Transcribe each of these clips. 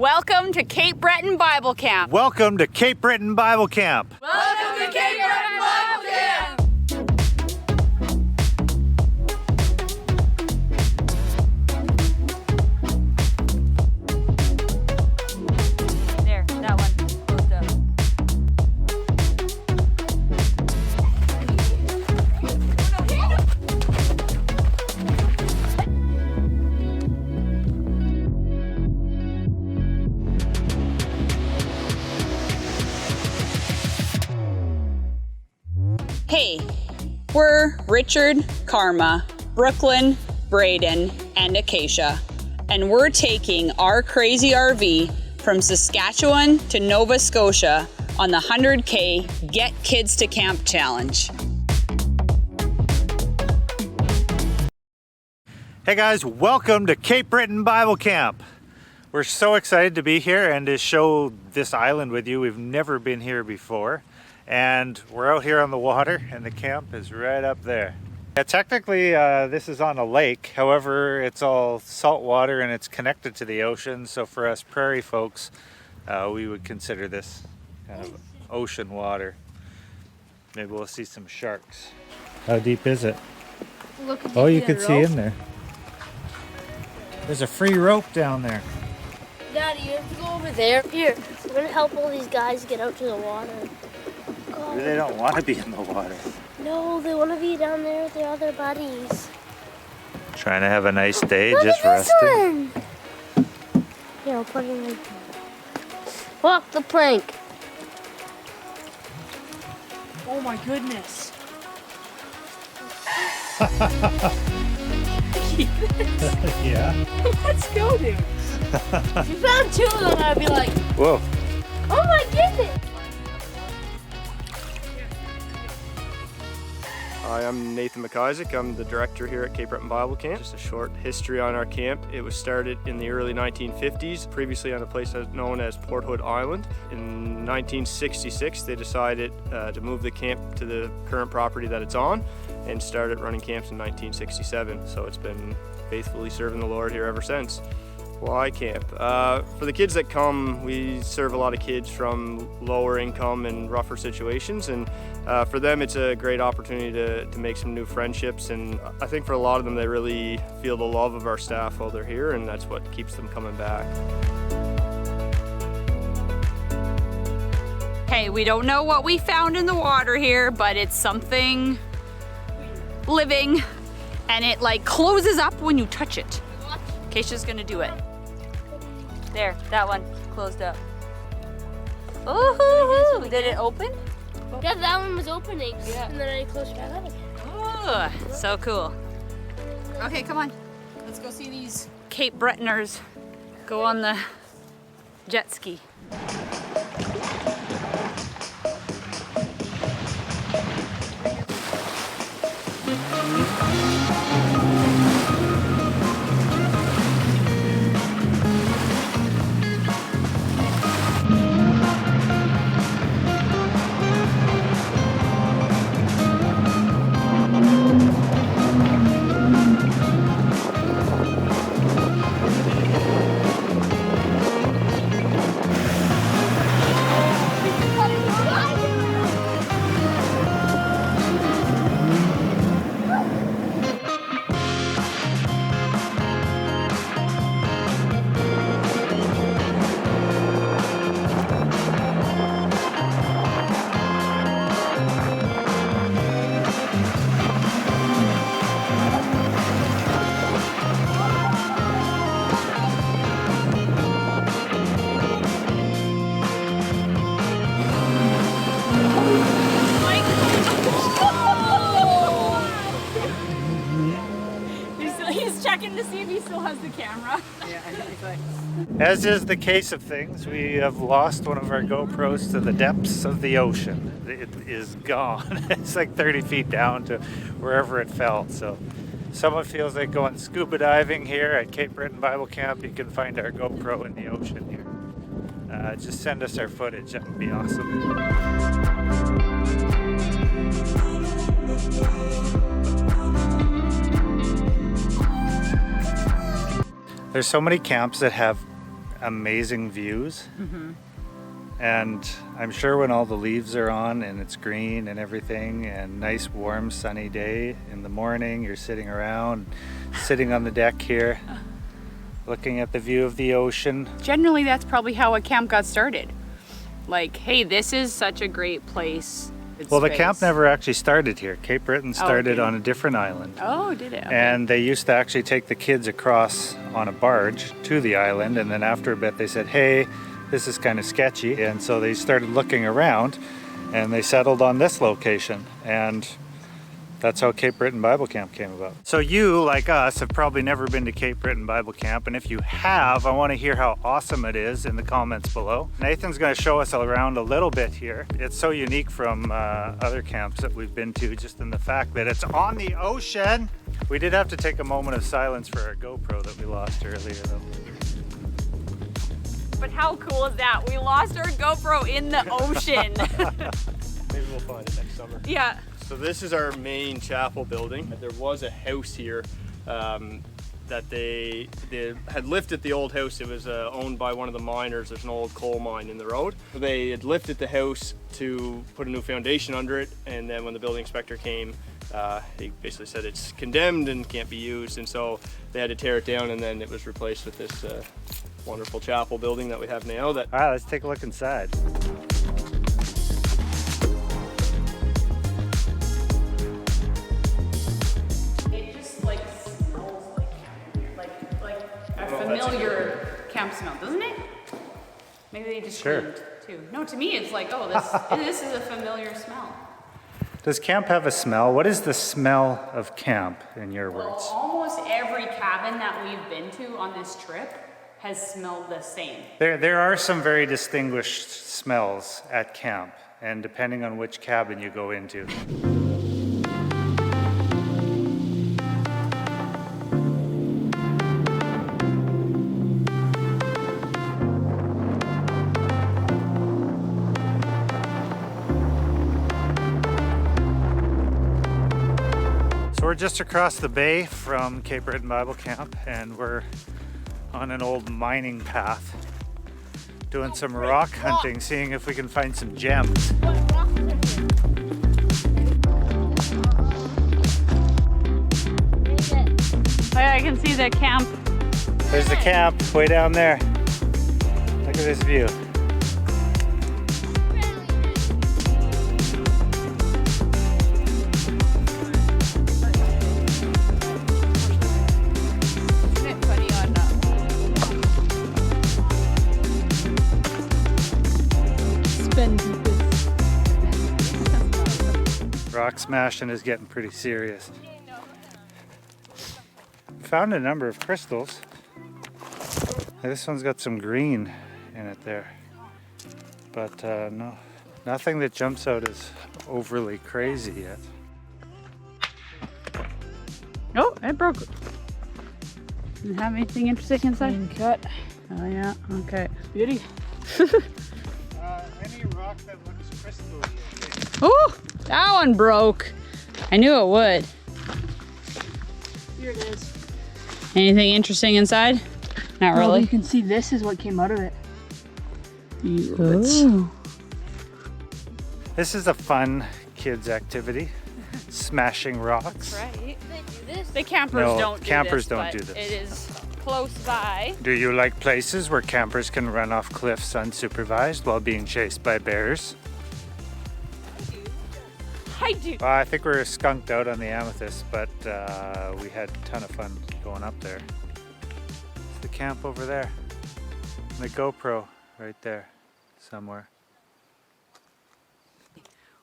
Welcome to Cape Breton Bible Camp. Welcome to Cape Breton Bible Camp. Welcome to Cape Breton Bible Camp. There, that one. Closed up. Hey, we're Richard, Carma, Brooklyn, Braeden, and Acacia, and we're taking our crazy RV from Saskatchewan to Nova Scotia on the 100K Get Kids to Camp Challenge. Hey guys, welcome to Cape Breton Bible Camp. We're so excited to be here and to show this island with you. We've never been here before. And we're out here on the water and the camp is right up there. Yeah, technically this is on a lake, however it's all salt water and it's connected to the ocean, so for us prairie folks we would consider this kind of ocean water. Maybe we'll see some sharks. How deep is it? Oh, you can see in there. There's a free rope down there. Daddy, you have to go over there. Here, we're gonna help all these guys get out to the water. Maybe they don't want to be in the water. No, they want to be down there with their other buddies. Trying to have a nice day, Look just at this resting. one. Here, I'll put it in. Walk the plank. Oh my goodness. Yeah. Let's go, dude. If you found two of them, I'd be like, Whoa. oh my goodness. Hi, I'm Nathan McIsaac. I'm the director here at Cape Breton Bible Camp. Just a short history on our camp. It was started in the early 1950s, previously on a place known as Port Hood Island. In 1966, they decided to move the camp to the current property that it's on and started running camps in 1967. So it's been faithfully serving the Lord here ever since. Why camp? For the kids that come, we serve a lot of kids from lower income and rougher situations, and for them it's a great opportunity to make some new friendships, and I think for a lot of them they really feel the love of our staff while they're here, and that's what keeps them coming back. Hey, we don't know what we found in the water here, but it's something living, and it like closes up when you touch it. Keisha's gonna do it. There, that one closed up. Ooh, did it open? Yeah, that one was opening, and then I closed it back up again. Ooh, so cool. Okay, come on. Let's go see these Cape Bretoners go on the jet ski. He's checking to see if he still has the camera. As is the case of things, we have lost one of our GoPros to the depths of the ocean. It is gone. It's like 30 feet down to wherever it fell. So if someone feels like going scuba diving here at Cape Breton Bible Camp, you can find our GoPro in the ocean here. Just send us our footage. That would be awesome. There's so many camps that have amazing views. And I'm sure when all the leaves are on and it's green and everything, and nice warm sunny day in the morning, you're sitting around, sitting on the deck here, looking at the view of the ocean. Generally, that's probably how a camp got started. Like, hey, this is such a great place. Well, the camp never actually started here. Cape Breton started okay. on a different island. Oh, did it? Okay. And they used to actually take the kids across on a barge to the island, and then after a bit they said, hey, this is kind of sketchy, and so they started looking around and they settled on this location, and that's how Cape Breton Bible Camp came about. So you, like us, have probably never been to Cape Breton Bible Camp, and if you have, I want to hear how awesome it is in the comments below. Nathan's going to show us around a little bit here. It's so unique from other camps that we've been to, just in the fact that it's on the ocean. We did have to take a moment of silence for our GoPro that we lost earlier though. But how cool is that? We lost our GoPro in the ocean. Maybe we'll find it next summer. Yeah. So this is our main chapel building. There was a house here that they had lifted the old house. It was owned by one of the miners. There's an old coal mine in the road. They had lifted the house to put a new foundation under it, and then when the building inspector came, he basically said it's condemned and can't be used, and so they had to tear it down, and then it was replaced with this wonderful chapel building that we have now. All right, let's take a look inside. It just like smells like a familiar camp smell, doesn't it? Maybe they just cleaned too. No, to me it's like, oh, this is a familiar smell. Does camp have a smell? What is the smell of camp in your Well, words? almost every cabin that we've been to on this trip has smelled the same. There are some very distinguished smells at camp, and depending on which cabin you go into. So we're just across the bay from Cape Breton Bible Camp, and we're on an old mining path doing some rock hunting, seeing if we can find some gems. What rocks are here? Oh, yeah, I can see the camp. There's the camp way down there. Look at this view. Rock smashing is getting pretty serious. Found a number of crystals. This one's got some green in it there, but no, nothing that jumps out as overly crazy yet. Oh, it broke. Doesn't have anything interesting inside? Cut. Oh yeah, okay. Beauty. Any rock that looks crystally. Oh, that one broke. I knew it would. Here it is. Anything interesting inside? Not Well, really. you can see this is what came out of it. Ooh. This is a fun kids activity, smashing rocks. Right. They do this. The campers No, don't do campers this, don't but do this. It is close by. Do you like places where campers can run off cliffs unsupervised while being chased by bears? I do. Well, I think we're skunked out on the Amethyst, but we had a ton of fun going up there. It's the camp over there. And the GoPro right there somewhere.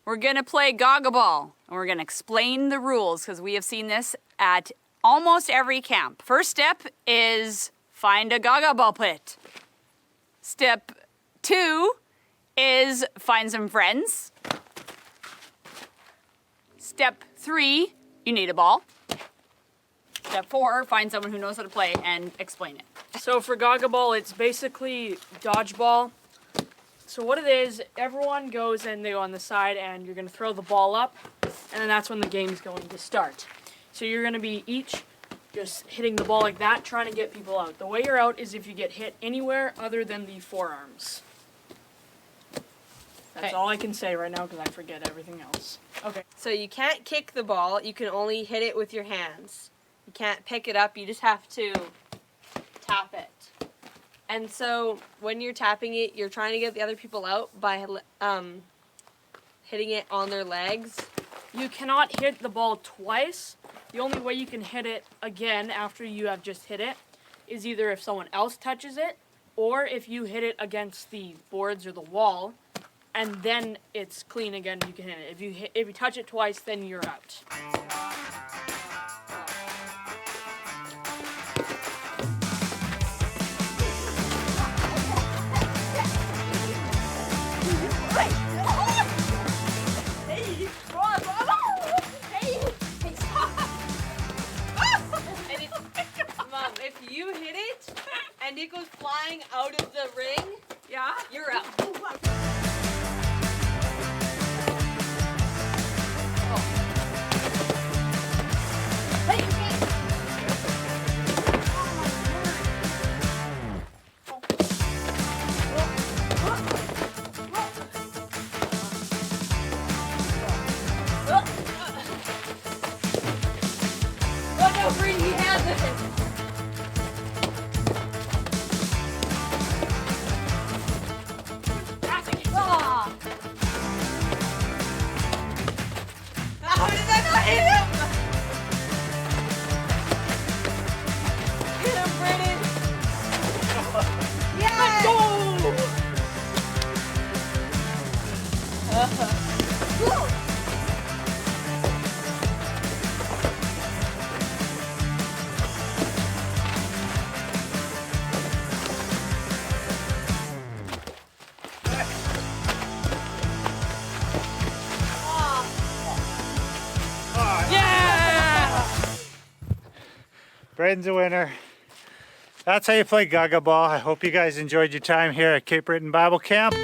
We're gonna play Gaga Ball, and we're gonna explain the rules because we have seen this at almost every camp. First step is find a Gaga Ball pit. Step 2 is find some friends. Step 3, you need a ball. Step 4, find someone who knows how to play and explain it. So for Gaga Ball, it's basically dodgeball. So what it is, everyone goes and they go on the side and you're gonna throw the ball up, and then that's when the game's going to start. So you're gonna be each just hitting the ball like that, trying to get people out. The way you're out is if you get hit anywhere other than the forearms. That's all I can say right now because I forget everything else. Okay. So you can't kick the ball, you can only hit it with your hands. You can't pick it up, you just have to tap it. And so when you're tapping it, you're trying to get the other people out by hitting it on their legs. You cannot hit the ball twice. The only way you can hit it again after you have just hit it is either if someone else touches it or if you hit it against the boards or the wall and then it's clean again, you can hit it. If you touch it twice, then you're out. If you hit it and it goes flying out of the ring, Yeah? you're out. Look how free he has it. How did I not hit him? Hit him, Braeden. Yes! Let's go! Braeden's a winner. That's how you play Gaga Ball. I hope you guys enjoyed your time here at Cape Breton Bible Camp.